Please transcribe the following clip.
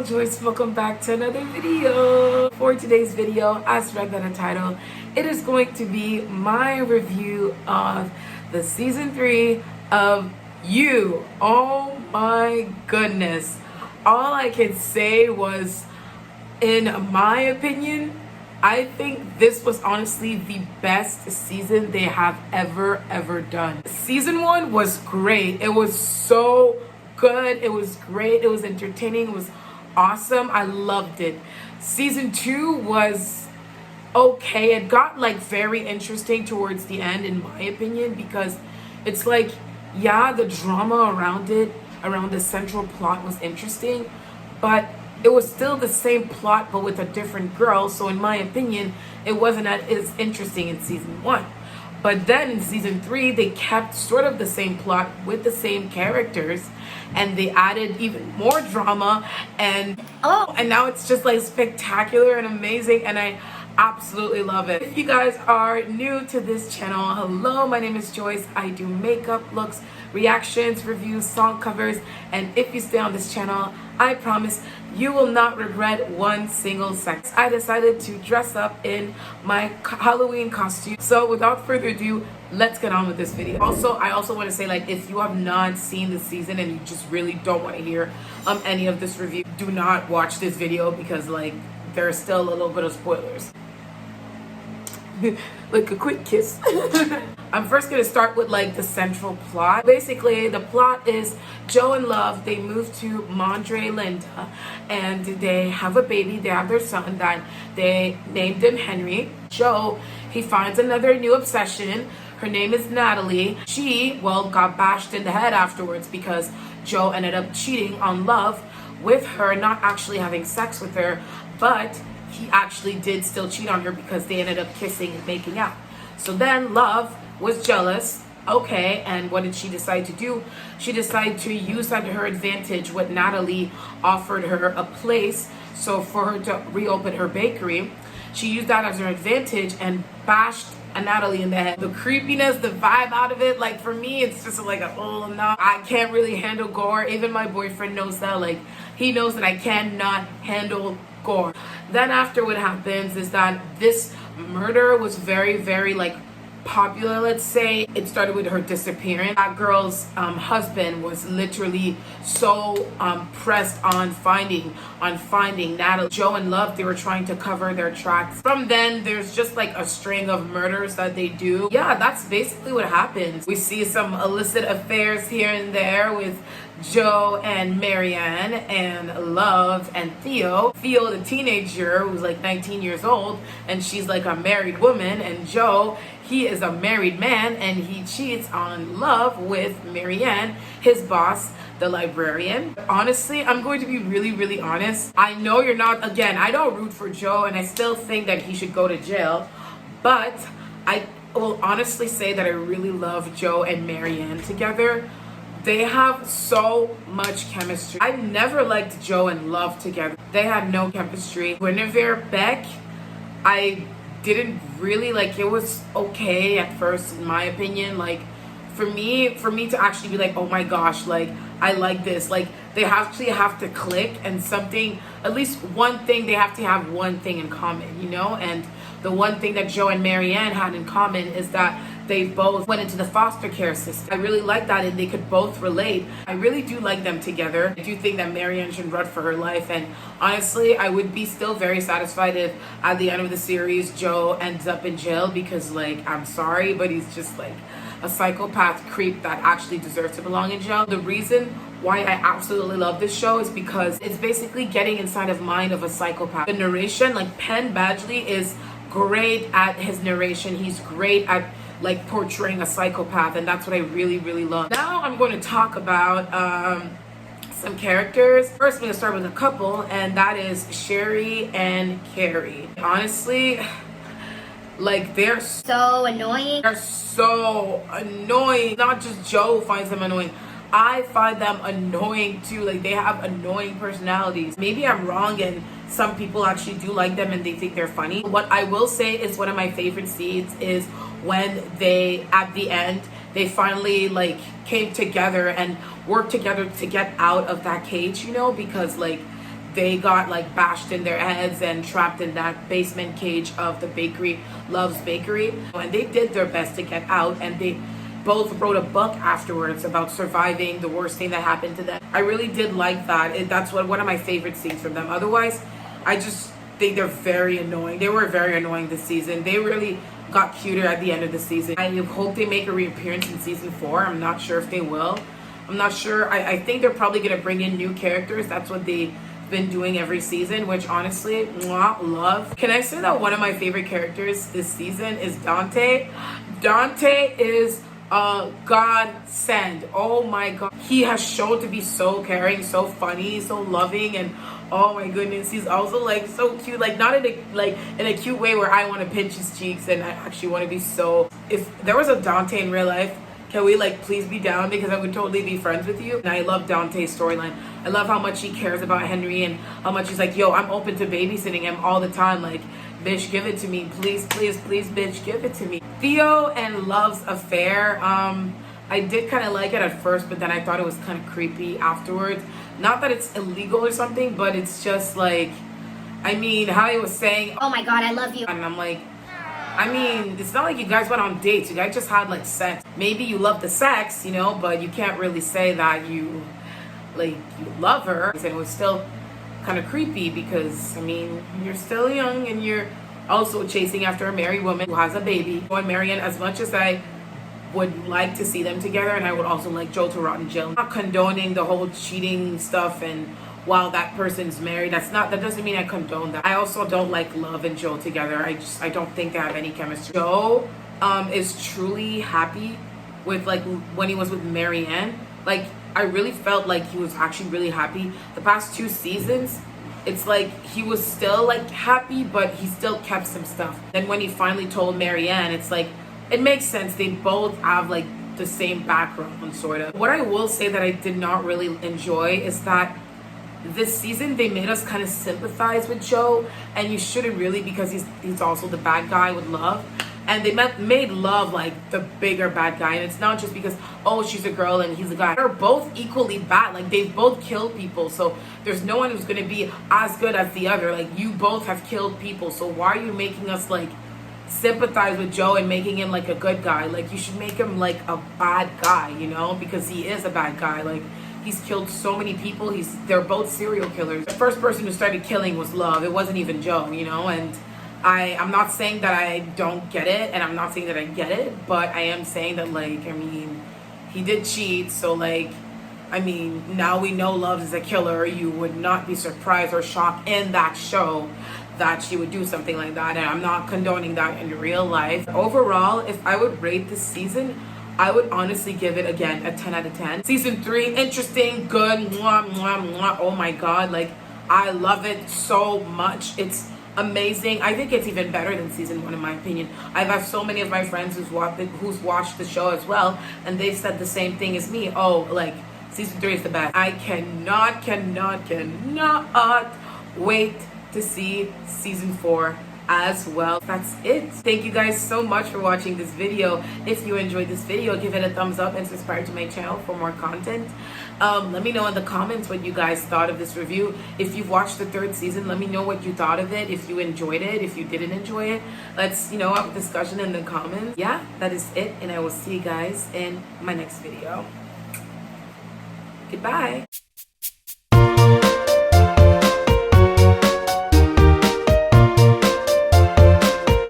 Joyce, welcome back to another video. For today's video, as read by the title, it is going to be my review of the season 3 of You. Oh my goodness. All I can say was, in my opinion, I think this was honestly the best season they have ever done. Season 1 was great. It was so good. It was great. It was entertaining. It was awesome. I loved it. Season 2 was okay. It got like very interesting towards the end, in my opinion, because it's like, yeah, the drama around it, around the central plot was interesting, but it was still the same plot but with a different girl. So in my opinion, it wasn't as interesting in season 1. But then in season 3, they kept sort of the same plot with the same characters, and they added even more drama, and now it's just like spectacular and amazing, and I absolutely love it. If you guys are new to this channel, hello, my name is Joyce. I do makeup, looks, reactions, reviews, song covers, and if you stay on this channel, I promise you will not regret one single second. I decided to dress up in my Halloween costume. So without further ado, let's get on with this video. I also want to say, like, if you have not seen the season and you just really don't want to hear any of this review, do not watch this video because like there's still a little bit of spoilers. Like a quick kiss. I'm first gonna start with like the central plot. Basically, the plot is Joe and Love, they move to Mondre Linda and they have a baby. They have their son that they named him Henry. Joe, he finds another new obsession. Her name is Natalie. She, well, got bashed in the head afterwards because Joe ended up cheating on Love with her, not actually having sex with her, but he actually did still cheat on her because they ended up kissing and making out. So then Love was jealous. Okay, and what did she decide to do? She decided to use that to her advantage what Natalie offered her a place, so for her to reopen her bakery. She used that as her advantage and bashed Natalie in the head. The creepiness, the vibe out of it, like for me, it's just like, oh no, I can't really handle gore. Even my boyfriend knows that. Like, he knows that I cannot handle gore. Then after, what happens is that this murder was very like popular, let's say. It started with her disappearance. That girl's husband was literally so pressed on finding Natalie. Joe and Love, they were trying to cover their tracks. From then, there's just like a string of murders that they do. Yeah, that's basically what happens. We see some illicit affairs here and there with Joe and Marianne and Love and Theo. Theo, the teenager who's like 19 years old, and she's like a married woman, and Joe, he is a married man and he cheats on Love with Marianne, his boss, the librarian. Honestly, I'm going to be really honest. I know you're not, again, I don't root for Joe and I still think that he should go to jail, but I will honestly say that I really love Joe and Marianne together. They have so much chemistry. I never liked Joe and Love together. They had no chemistry. Guinevere, Beck, I didn't really like. It was okay at first, in my opinion. Like, for me to actually be like, oh my gosh, like, I like this. Like, they actually have to click, and something, at least one thing, they have to have one thing in common, you know? And the one thing that Joe and Marianne had in common is that they both went into the foster care system. I really like that, and they could both relate. I really do like them together. I do think that Marianne should run for her life, and honestly, I would be still very satisfied if at the end of the series, Joe ends up in jail, because like, I'm sorry, but he's just like a psychopath creep that actually deserves to belong in jail. The reason why I absolutely love this show is because it's basically getting inside of mind of a psychopath. The narration, like Penn Badgley is great at his narration. He's great at like portraying a psychopath, and that's what I really love. Now I'm going to talk about some characters. First, I'm going to start with a couple, and that is Sherry and Carrie. Honestly, like, they're so annoying. They're so annoying. Not just Joe finds them annoying, I find them annoying too. Like, they have annoying personalities. Maybe I'm wrong and some people actually do like them and they think they're funny. What I will say is one of my favorite scenes is when they, at the end, they finally like came together and worked together to get out of that cage, you know, because like they got like bashed in their heads and trapped in that basement cage of the bakery, Love's Bakery. And they did their best to get out, and they both wrote a book afterwards about surviving the worst thing that happened to them. I really did like that. That's one of my favorite scenes from them. Otherwise, I just think they're very annoying. They were very annoying this season. They really got cuter at the end of the season. I hope they make a reappearance in season 4. I'm not sure if they will. I'm not sure. I think they're probably going to bring in new characters. That's what they've been doing every season, which honestly, mwah, love. Can I say that one of my favorite characters this season is Dante? Dante is a godsend. Oh my god. He has shown to be so caring, so funny, so loving, and oh my goodness, he's also like so cute. Like not in a cute way where I want to pinch his cheeks, and I actually want to be so. If there was a Dante in real life, can we like please be down, because I would totally be friends with you. And I love Dante's storyline. I love how much he cares about Henry and how much he's like, yo, I'm open to babysitting him all the time. Like, bitch, give it to me. Please, please, please, bitch, give it to me. Theo and Love's affair. I did kind of like it at first, but then I thought it was kind of creepy afterwards. Not that it's illegal or something, but it's just like, I mean, how he was saying, oh my god, I love you. And I'm like, I mean, it's not like you guys went on dates. You guys just had like sex. Maybe you love the sex, you know, but you can't really say that you love her. And it was still kind of creepy because, I mean, you're still young and you're also chasing after a married woman who has a baby. And Marianne, as much as I would like to see them together, and I would also like Joe to rot in jail. I'm not condoning the whole cheating stuff, and while that person's married, that doesn't mean I condone that. I also don't like Love and Joe together. I don't think they have any chemistry. Joe is truly happy with like when he was with Marianne. Like I really felt like he was actually really happy. The past 2 seasons, it's like he was still like happy, but he still kept some stuff. Then when he finally told Marianne, it's like it makes sense. They both have like the same background, sort of. What I will say that I did not really enjoy is that this season they made us kind of sympathize with Joe, and you shouldn't really, because he's also the bad guy with Love. And they made Love like the bigger bad guy, and it's not just because, oh, she's a girl and he's a guy. They're both equally bad. Like they've both killed people, so there's no one who's gonna be as good as the other. Like you both have killed people, so why are you making us like sympathize with Joe and making him like a good guy? Like you should make him like a bad guy, you know, because he is a bad guy. Like he's killed so many people. They're both serial killers. The first person who started killing was Love. It wasn't even Joe, you know. And I'm not saying that I don't get it, and I'm not saying that I get it, but I am saying that, like, I mean, he did cheat, so, like, I mean, now we know Love is a killer. You would not be surprised or shocked in that show that she would do something like that, and I'm not condoning that in real life. Overall, if I would rate this season, I would honestly give it, again, a 10 out of 10. Season 3, interesting, good, mwah, mwah, mwah. Oh my god, like, I love it so much. It's amazing. I think it's even better than season 1 in my opinion. I've had so many of my friends who's watched the show as well, and they said the same thing as me. Oh, like season 3 is the best. I cannot wait to see season 4 as well. That's it. Thank you guys so much for watching this video. If you enjoyed this video, give it a thumbs up and subscribe to my channel for more content. Let me know in the comments what you guys thought of this review. If you've watched the 3rd season, let me know what you thought of it. If you enjoyed it, if you didn't enjoy it, let's have a discussion in the comments. Yeah, that is it, and I will see you guys in my next video. Goodbye.